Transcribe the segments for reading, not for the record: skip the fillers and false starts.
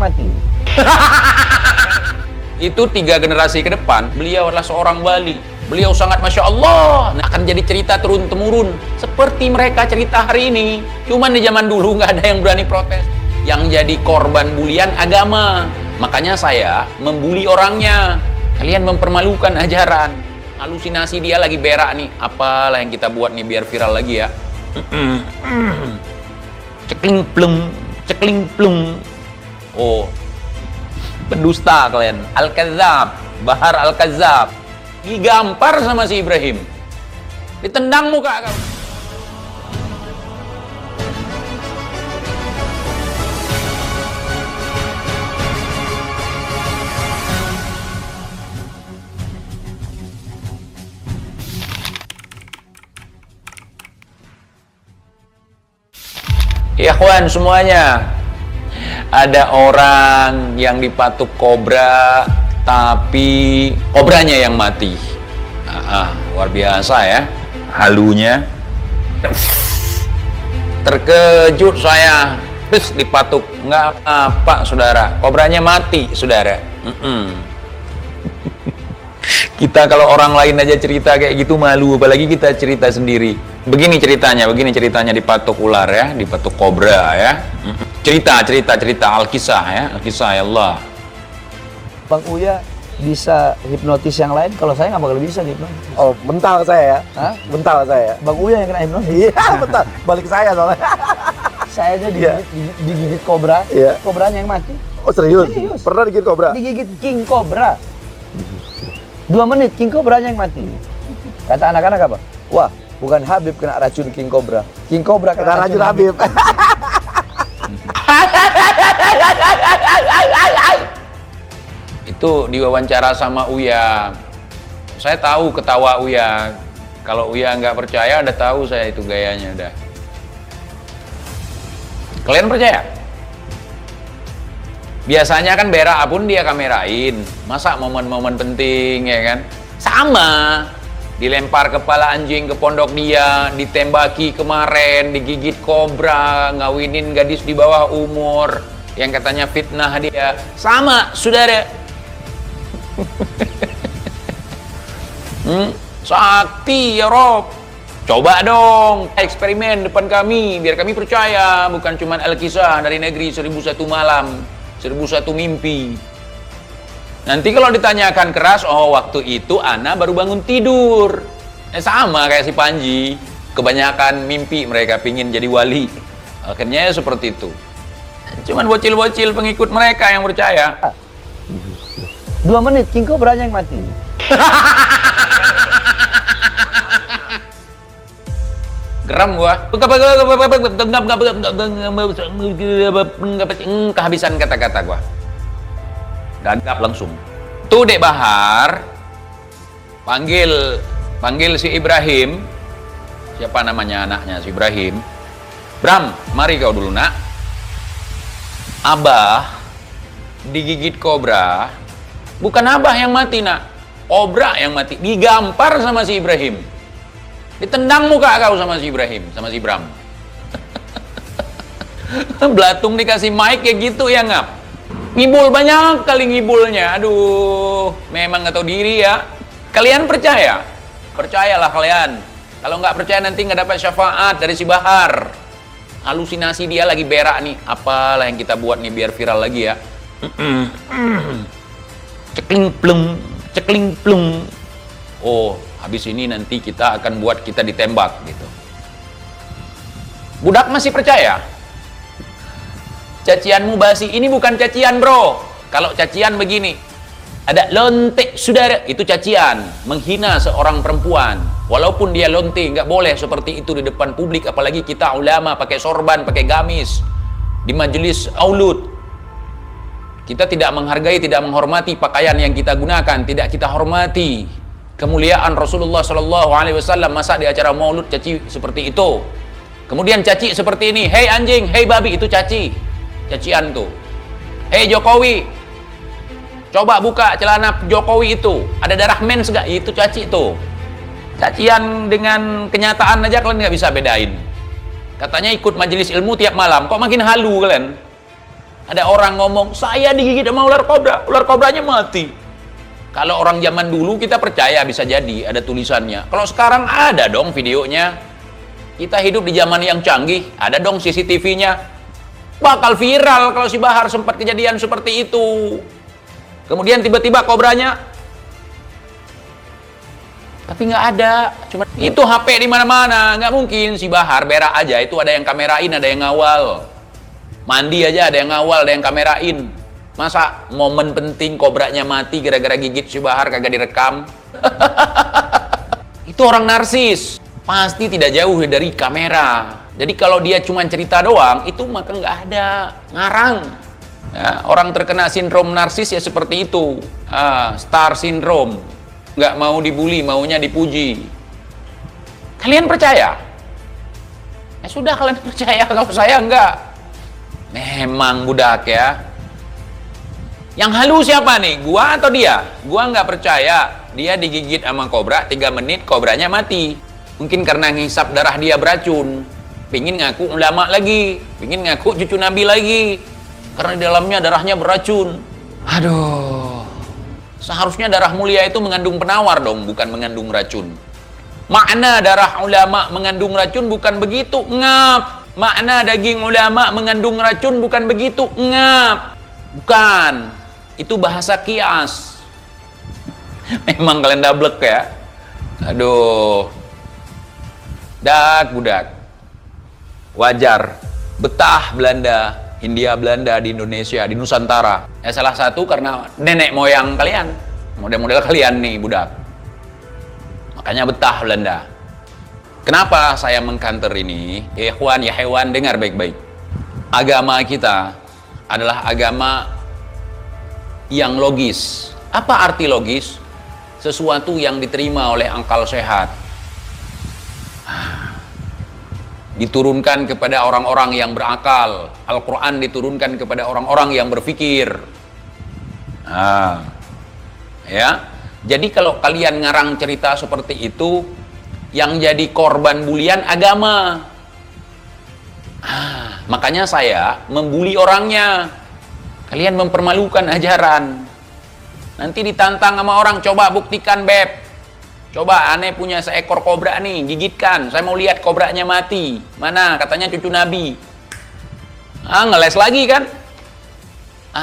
mati. Itu 3 generasi ke depan, beliau adalah seorang wali. Beliau sangat Masya Allah, akan jadi cerita turun-temurun. Seperti mereka cerita hari ini. Cuman di zaman dulu nggak ada yang berani protes. Yang jadi korban bulian agama. Makanya saya membuli orangnya. Kalian mempermalukan ajaran. Halusinasi dia lagi berak nih. Apalah yang kita buat nih biar viral lagi ya. Cekling plung, cekling plung. Oh, pendusta kalian. Al-Kadzab, Bahar Al-Kadzab. Digampar sama si Ibrahim. Ditendang muka kamu. Ikhwan semuanya, ada orang yang dipatuk kobra, tapi kobranya yang mati. Luar biasa ya, halunya. Terkejut saya, terus dipatuk, nggak apa saudara, kobranya mati saudara. Kita kalau orang lain aja cerita kayak gitu malu, apalagi kita cerita sendiri. Begini ceritanya dipatuk ular ya, dipatuk kobra ya. Cerita Al-Kisah ya, Al-Kisah ya Allah. Bang Uya bisa hipnotis yang lain, kalau saya nggak bakal bisa hipnotis. Oh, mental saya ya? Hah? Mental saya. Bang Uya yang kena hipnotis. Iya, mental. Balik saya soalnya. Saya aja digigit kobra, Iya. kobranya yang mati. Oh, serius? Serius. Pernah digigit kobra? Digigit king kobra. 2 menit king kobranya yang mati. Kata anak-anak apa? Wah, bukan Habib kena racun king kobra. King kobra Kena racun Habib. Itu diwawancara sama Uya. Saya tahu ketawa Uya. Kalau Uya nggak percaya, udah tahu saya itu gayanya udah. Kalian percaya? Biasanya kan berak pun dia kamerain. Masa momen-momen penting ya kan? Sama. Dilempar kepala anjing ke pondok dia, ditembaki kemarin, digigit kobra, ngawinin gadis di bawah umur yang katanya fitnah dia. Sama, saudara. Sakti ya Rob. Coba dong eksperimen depan kami biar kami percaya, bukan cuma Al-Kisah dari negeri 1001 malam, 1001 mimpi. Nanti kalau ditanyakan keras, oh waktu itu Ana baru bangun tidur. Sama kayak si Panji, kebanyakan mimpi mereka pingin jadi wali. Akhirnya ya seperti itu. Cuman bocil-bocil pengikut mereka yang percaya. 2 menit king kobranya yang mati. Geram gua. Kehabisan kata-kata gua. Gagap langsung. Tuh Dek Bahar panggil si Ibrahim. Siapa namanya anaknya si Ibrahim? Bram, mari kau dulu nak. Abah digigit kobra. Bukan abah yang mati nak, kobra yang mati. Digampar sama si Ibrahim. Ditendang muka kau sama si Ibrahim, sama si Bram. Belatung dikasih mic kayak gitu ya ngap. Ngibul banyak kali ngibulnya. Aduh, memang nggak tahu diri ya. Kalian percaya? Percayalah kalian. Kalau nggak percaya nanti nggak dapat syafaat dari si Bahar. Halusinasi dia lagi berak nih. Apalah yang kita buat nih biar viral lagi ya. Cekling plung, cekling plung. Oh, habis ini nanti kita akan buat kita ditembak gitu. Budak masih percaya? Cacianmu basi, ini bukan cacian bro. Kalau cacian begini, ada lonte saudara, itu cacian, menghina seorang perempuan. Walaupun dia lonte, nggak boleh seperti itu di depan publik, apalagi kita ulama pakai sorban, pakai gamis di majelis aulud. Kita tidak menghargai, tidak menghormati pakaian yang kita gunakan, tidak kita hormati kemuliaan Rasulullah SAW. Masa di acara maulud caci seperti itu? Kemudian caci seperti ini, hei anjing, hei babi, itu caci. Cacian tuh. Hei Jokowi, coba buka celana Jokowi itu, ada darah mens gak? Itu caci tuh. Cacian dengan kenyataan aja kalian nggak bisa bedain. Katanya ikut majelis ilmu tiap malam, kok makin halu kalian? Ada orang ngomong, saya digigit sama ular kobra, ular kobranya mati. Kalau orang zaman dulu kita percaya bisa jadi, ada tulisannya. Kalau sekarang ada dong videonya. Kita hidup di zaman yang canggih, ada dong CCTV-nya. Bakal viral kalau si Bahar sempat kejadian seperti itu. Kemudian tiba-tiba kobranya, tapi nggak ada. Cuma itu HP di mana-mana, nggak mungkin si Bahar berak aja. Itu ada yang kamerain, ada yang ngawal. Mandi aja ada yang ngawal, ada yang kamerain. Masa momen penting kobranya mati gara-gara gigit si Bahar kagak direkam? Itu orang narsis. Pasti tidak jauh dari kamera. Jadi kalau dia cuma cerita doang, itu maka nggak ada, ngarang. Ya, orang terkena sindrom narsis ya seperti itu. Star syndrome. Nggak mau dibully, maunya dipuji. Kalian percaya? Ya sudah, kalian percaya. Kalau saya enggak. Memang budak ya. Yang halu siapa nih? Gua atau dia? Gua nggak percaya. Dia digigit sama kobra, 3 menit kobranya mati. Mungkin karena ngisap darah dia beracun. Pingin ngaku ulama lagi. Pingin ngaku cucu Nabi lagi. Karena di dalamnya darahnya beracun. Aduh. Seharusnya darah mulia itu mengandung penawar dong, bukan mengandung racun. Makna darah ulama mengandung racun bukan begitu, ngap. Makna daging ulama mengandung racun bukan begitu, ngap. Bukan. Itu bahasa kias. Memang kalian dablek ya. Aduh. Dak budak. Wajar. Betah Belanda, Hindia Belanda di Indonesia, di Nusantara. Ya salah satu karena nenek moyang kalian. Model-model kalian nih budak. Makanya betah Belanda. Kenapa saya mengkanter ini? Ya ikhwan, ya hewan, dengar baik-baik. Agama kita adalah agama yang logis. Apa arti logis? Sesuatu yang diterima oleh akal sehat. Diturunkan kepada orang-orang yang berakal. Al-Quran diturunkan kepada orang-orang yang berpikir. Ya. Jadi kalau kalian ngarang cerita seperti itu, yang jadi korban bulian agama. Makanya saya membuli orangnya. Kalian mempermalukan ajaran. Nanti ditantang sama orang, coba buktikan beb. Coba aneh punya seekor kobra nih, gigitkan. Saya mau lihat kobranya mati. Mana? Katanya cucu Nabi. Ngeles lagi kan?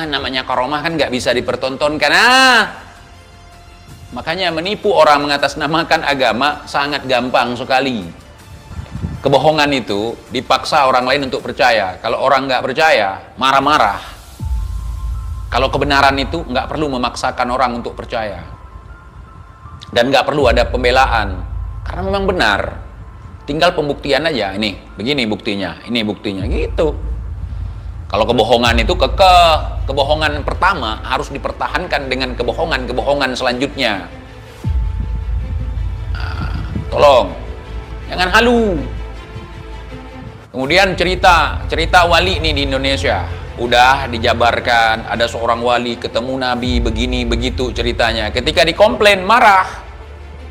Namanya karomah kan nggak bisa dipertontonkan. Makanya menipu orang mengatasnamakan agama sangat gampang sekali. Kebohongan itu dipaksa orang lain untuk percaya. Kalau orang nggak percaya, marah-marah. Kalau kebenaran itu nggak perlu memaksakan orang untuk percaya. Dan nggak perlu ada pembelaan. Karena memang benar. Tinggal pembuktian aja. Ini, begini buktinya. Ini buktinya. Gitu. Kalau kebohongan itu kekeh. Kebohongan pertama harus dipertahankan dengan kebohongan-kebohongan selanjutnya. Tolong. Jangan halu. Kemudian cerita wali nih di Indonesia. Udah dijabarkan, ada seorang wali ketemu Nabi begini begitu ceritanya. Ketika dikomplain marah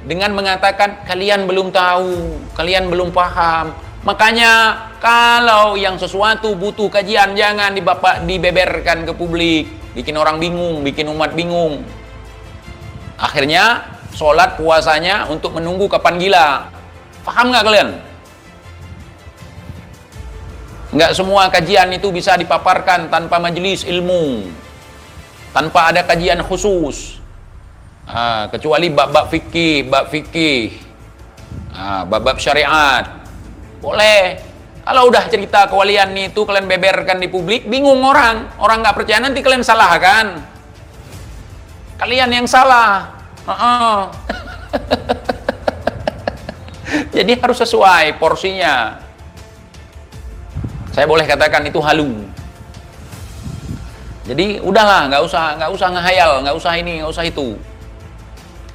dengan mengatakan kalian belum tahu, kalian belum paham. Makanya kalau yang sesuatu butuh kajian jangan dibeberkan ke publik, bikin orang bingung, bikin umat bingung. Akhirnya sholat puasanya untuk menunggu kapan gila. Paham nggak kalian? Nggak semua kajian itu bisa dipaparkan tanpa majelis ilmu, tanpa ada kajian khusus. Kecuali bab-bab fikih, bab-bab syariat. Boleh. Kalau udah cerita kewalian itu kalian beberkan di publik, bingung orang nggak percaya, nanti kalian salahkan. Kalian yang salah. Jadi harus sesuai porsinya. Saya boleh katakan itu halu. Jadi udahlah, nggak usah ngehayal, nggak usah ini, nggak usah itu.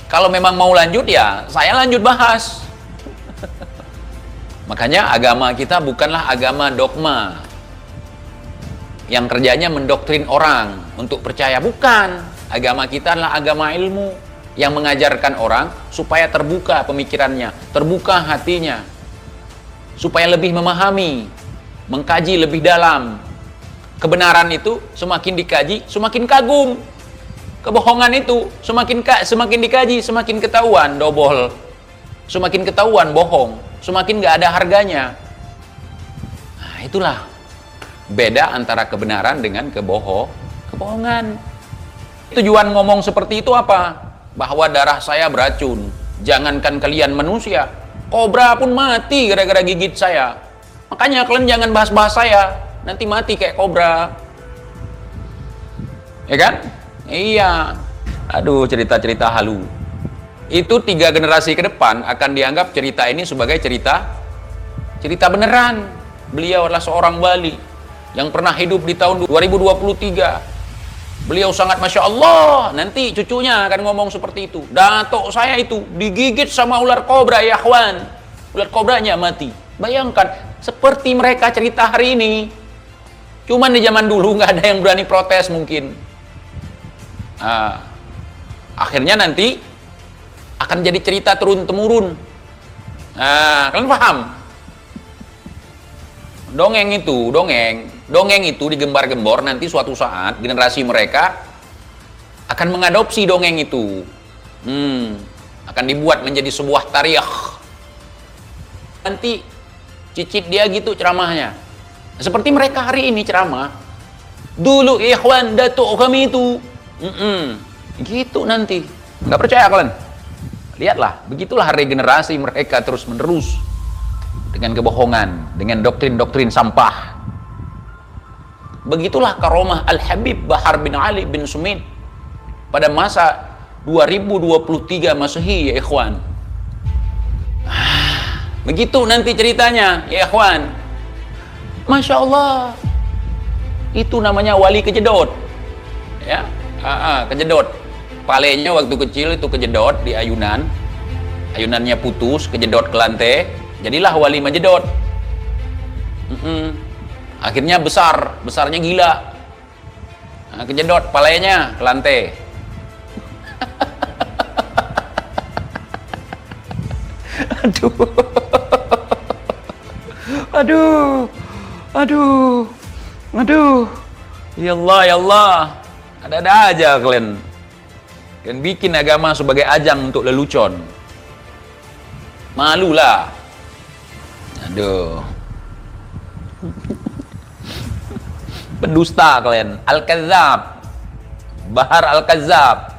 Kalau memang mau lanjut ya, saya lanjut bahas. Makanya agama kita bukanlah agama dogma yang kerjanya mendoktrin orang untuk percaya, bukan. Agama kita adalah agama ilmu yang mengajarkan orang supaya terbuka pemikirannya, terbuka hatinya, supaya lebih memahami, mengkaji lebih dalam. kebenaran itu semakin dikaji, semakin kagum. Kebohongan itu semakin dikaji, semakin ketahuan dobol. Semakin ketahuan bohong, semakin nggak ada harganya. Nah, itulah beda antara kebenaran dengan kebohongan. Tujuan ngomong seperti itu apa? Bahwa darah saya beracun. Jangankan kalian manusia, kobra pun mati gara-gara gigit saya. Makanya kalian jangan bahas-bahas saya, nanti mati kayak kobra. Ya kan? Iya. Aduh, cerita-cerita halu. Itu 3 generasi ke depan akan dianggap cerita ini sebagai cerita beneran. Beliau adalah seorang wali yang pernah hidup di tahun 2023. Beliau sangat Masya Allah. Nanti cucunya akan ngomong seperti itu. Datuk saya itu digigit sama ular kobra, ya kawan. Ular kobranya mati. Bayangkan, seperti mereka cerita hari ini. Cuman di zaman dulu nggak ada yang berani protes mungkin. Akhirnya nanti akan jadi cerita turun-temurun. Kalian paham? Dongeng itu digembar-gembor, nanti suatu saat generasi mereka akan mengadopsi dongeng itu. Akan dibuat menjadi sebuah tarikh. Nanti cicit dia gitu ceramahnya. Seperti mereka hari ini ceramah. Dulu ikhwan datuk kami itu. Gitu nanti. Nggak percaya kalian? Lihatlah, begitulah regenerasi mereka terus-menerus. Dengan kebohongan, dengan doktrin-doktrin sampah. Begitulah karomah Al-Habib Bahar bin Ali bin Sumit pada masa 2023 Masehi, ya ikhwan. Begitu nanti ceritanya, ya ikhwan. Masya Allah, itu namanya wali kejedot. Ya, kejedot. Palenya waktu kecil itu kejedot di ayunan. Ayunannya putus, kejedot ke lantai. Jadilah wali majedot. Akhirnya besarnya gila. Kejedot palanya ke lantai. Aduh. Ya Allah. Ada-ada aja kalian. Kalian bikin agama sebagai ajang untuk lelucon. Malulah. Aduh. Pendusta kalian. Al-Kazzab. Bahar Al-Kazzab.